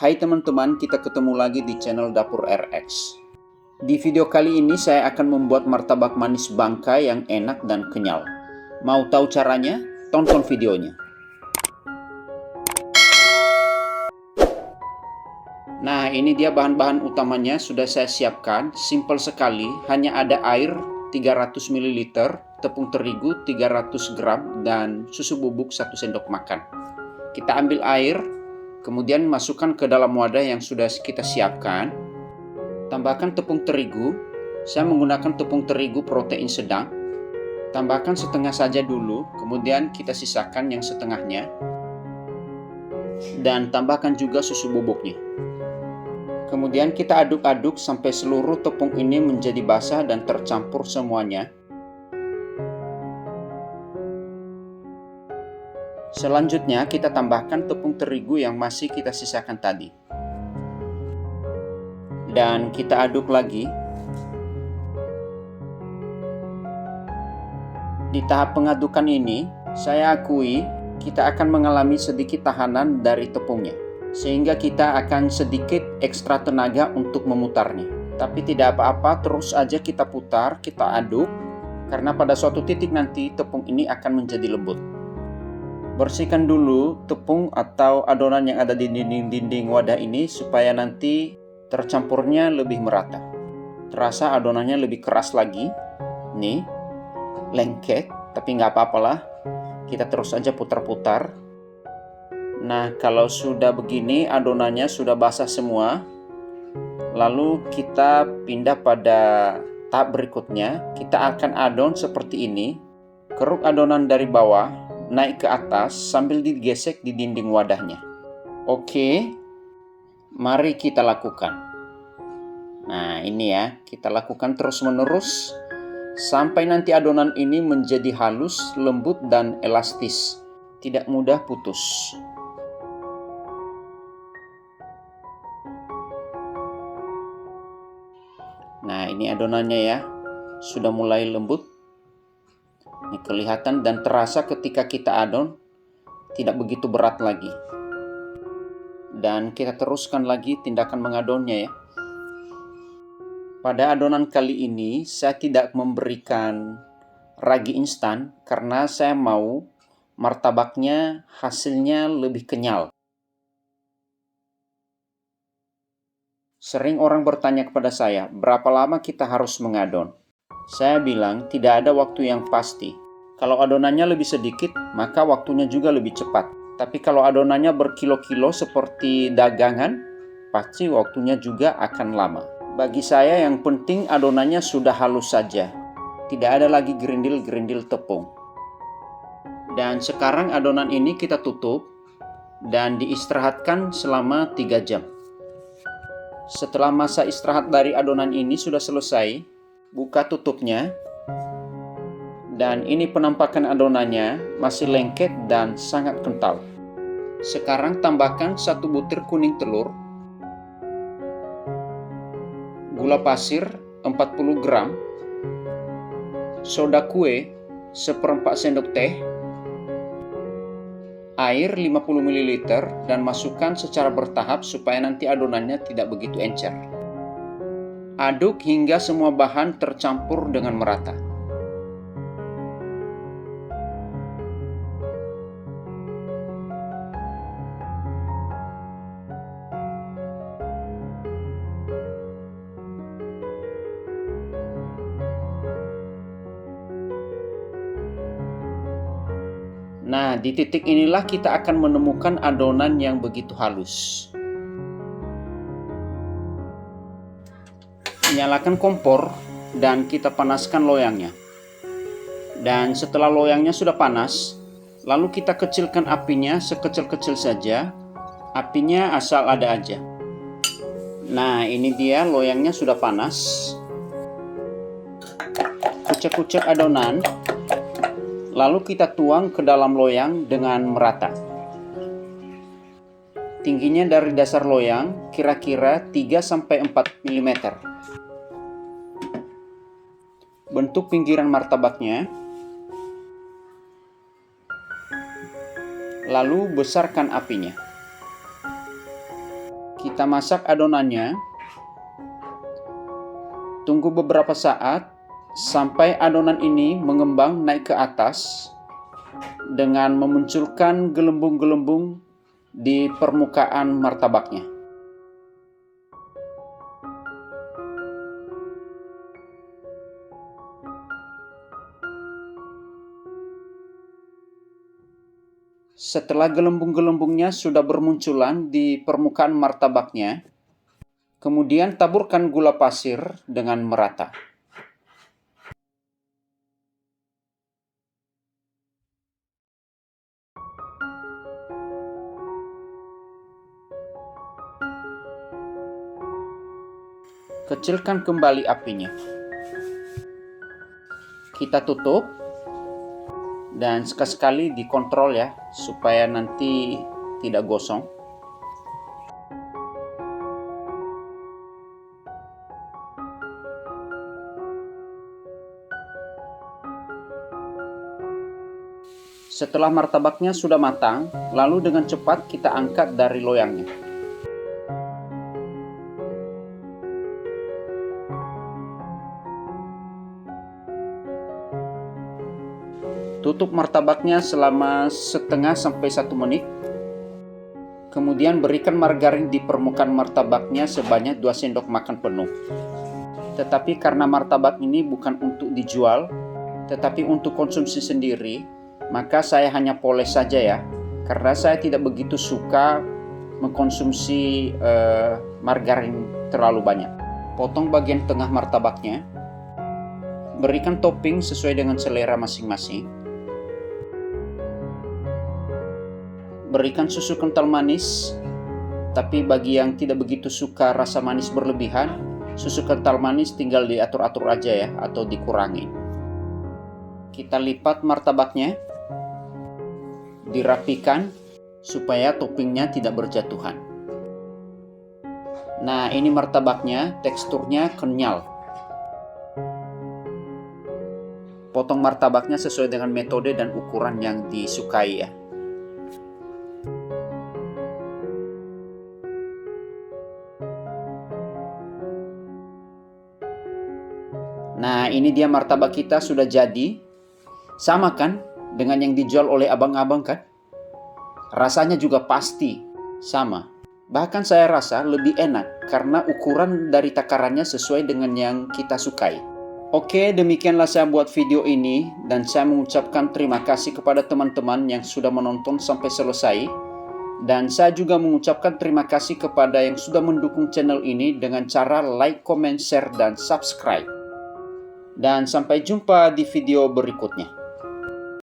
Hai teman-teman, kita ketemu lagi di channel Dapur RX. Di video kali ini saya akan membuat martabak manis bangka yang enak dan kenyal. Mau tahu caranya? Tonton videonya. Nah, ini dia bahan-bahan utamanya sudah saya siapkan. Simple sekali, hanya ada air 300 ml, tepung terigu 300 gram, dan susu bubuk 1 sendok makan. Kita ambil air, kemudian masukkan ke dalam wadah yang sudah kita siapkan. Tambahkan tepung terigu. Saya menggunakan tepung terigu protein sedang. Tambahkan setengah saja dulu, kemudian kita sisakan yang setengahnya. Dan tambahkan juga susu bubuknya. Kemudian kita aduk-aduk sampai seluruh tepung ini menjadi basah dan tercampur semuanya. Selanjutnya kita tambahkan tepung terigu yang masih kita sisakan tadi. Dan kita aduk lagi. Di tahap pengadukan ini, saya akui kita akan mengalami sedikit tahanan dari tepungnya, sehingga kita akan sedikit ekstra tenaga untuk memutarnya. Tapi tidak apa-apa, terus aja kita putar, kita aduk, karena pada suatu titik nanti tepung ini akan menjadi lembut. Bersihkan dulu tepung atau adonan yang ada di dinding-dinding wadah ini supaya nanti tercampurnya lebih merata. Terasa adonannya lebih keras lagi. Nih, lengket, tapi nggak apa-apalah. Kita terus aja putar-putar. Nah, kalau sudah begini adonannya sudah basah semua. Lalu kita pindah pada tahap berikutnya. Kita akan adon seperti ini. Keruk adonan dari bawah naik ke atas sambil digesek di dinding wadahnya. Oke, mari kita lakukan. Nah, ini ya, kita lakukan terus-menerus sampai nanti adonan ini menjadi halus, lembut, dan elastis. Tidak mudah putus. Nah, ini adonannya ya, sudah mulai lembut. Ini kelihatan dan terasa ketika kita adon, tidak begitu berat lagi. Dan kita teruskan lagi tindakan mengadonnya ya. Pada adonan kali ini, saya tidak memberikan ragi instan karena saya mau martabaknya hasilnya lebih kenyal. Sering orang bertanya kepada saya, berapa lama kita harus mengadon? Saya bilang tidak ada waktu yang pasti. Kalau adonannya lebih sedikit, maka waktunya juga lebih cepat. Tapi kalau adonannya berkilo-kilo seperti dagangan, pasti waktunya juga akan lama. Bagi saya yang penting adonannya sudah halus saja. Tidak ada lagi gerindil-gerindil tepung. Dan sekarang adonan ini kita tutup dan diistirahatkan selama 3 jam. Setelah masa istirahat dari adonan ini sudah selesai, buka tutupnya. Dan ini penampakan adonannya masih lengket dan sangat kental. Sekarang tambahkan 1 butir kuning telur, gula pasir 40 gram, soda kue 1/4 sendok teh, air 50 ml, dan masukkan secara bertahap supaya nanti adonannya tidak begitu encer. Aduk hingga semua bahan tercampur dengan merata. Nah, di titik inilah kita akan menemukan adonan yang begitu halus. Nyalakan kompor dan kita panaskan loyangnya. Dan setelah loyangnya sudah panas, lalu kita kecilkan apinya sekecil-kecil saja. Apinya asal ada aja. Nah, ini dia loyangnya sudah panas. Kucek-kucek adonan. Lalu kita tuang ke dalam loyang dengan merata. Tingginya dari dasar loyang kira-kira 3-4 mm. Bentuk pinggiran martabaknya. Lalu besarkan apinya. Kita masak adonannya. Tunggu beberapa saat sampai adonan ini mengembang naik ke atas dengan memunculkan gelembung-gelembung di permukaan martabaknya. Setelah gelembung-gelembungnya sudah bermunculan di permukaan martabaknya, kemudian taburkan gula pasir dengan merata. Kecilkan kembali apinya. Kita tutup dan sekali-sekali dikontrol ya, supaya nanti tidak gosong. Setelah martabaknya sudah matang, lalu dengan cepat kita angkat dari loyangnya. Tutup martabaknya selama setengah sampai 1 menit. Kemudian berikan margarin di permukaan martabaknya sebanyak 2 sendok makan penuh. Tetapi karena martabak ini bukan untuk dijual, tetapi untuk konsumsi sendiri, maka saya hanya poles saja ya. Karena saya tidak begitu suka mengkonsumsi margarin terlalu banyak. Potong bagian tengah martabaknya. Berikan topping sesuai dengan selera masing-masing. Berikan susu kental manis, tapi bagi yang tidak begitu suka rasa manis berlebihan, susu kental manis tinggal diatur-atur aja ya, atau dikurangi. Kita lipat martabaknya, dirapikan supaya toppingnya tidak berjatuhan. Nah, ini martabaknya, teksturnya kenyal. Potong martabaknya sesuai dengan metode dan ukuran yang disukai ya. Nah, ini dia martabak kita sudah jadi. Sama kan dengan yang dijual oleh abang-abang kan? Rasanya juga pasti sama. Bahkan saya rasa lebih enak karena ukuran dari takarannya sesuai dengan yang kita sukai. Oke, demikianlah saya buat video ini dan saya mengucapkan terima kasih kepada teman-teman yang sudah menonton sampai selesai. Dan saya juga mengucapkan terima kasih kepada yang sudah mendukung channel ini dengan cara like, comment, share, dan subscribe. Dan sampai jumpa di video berikutnya.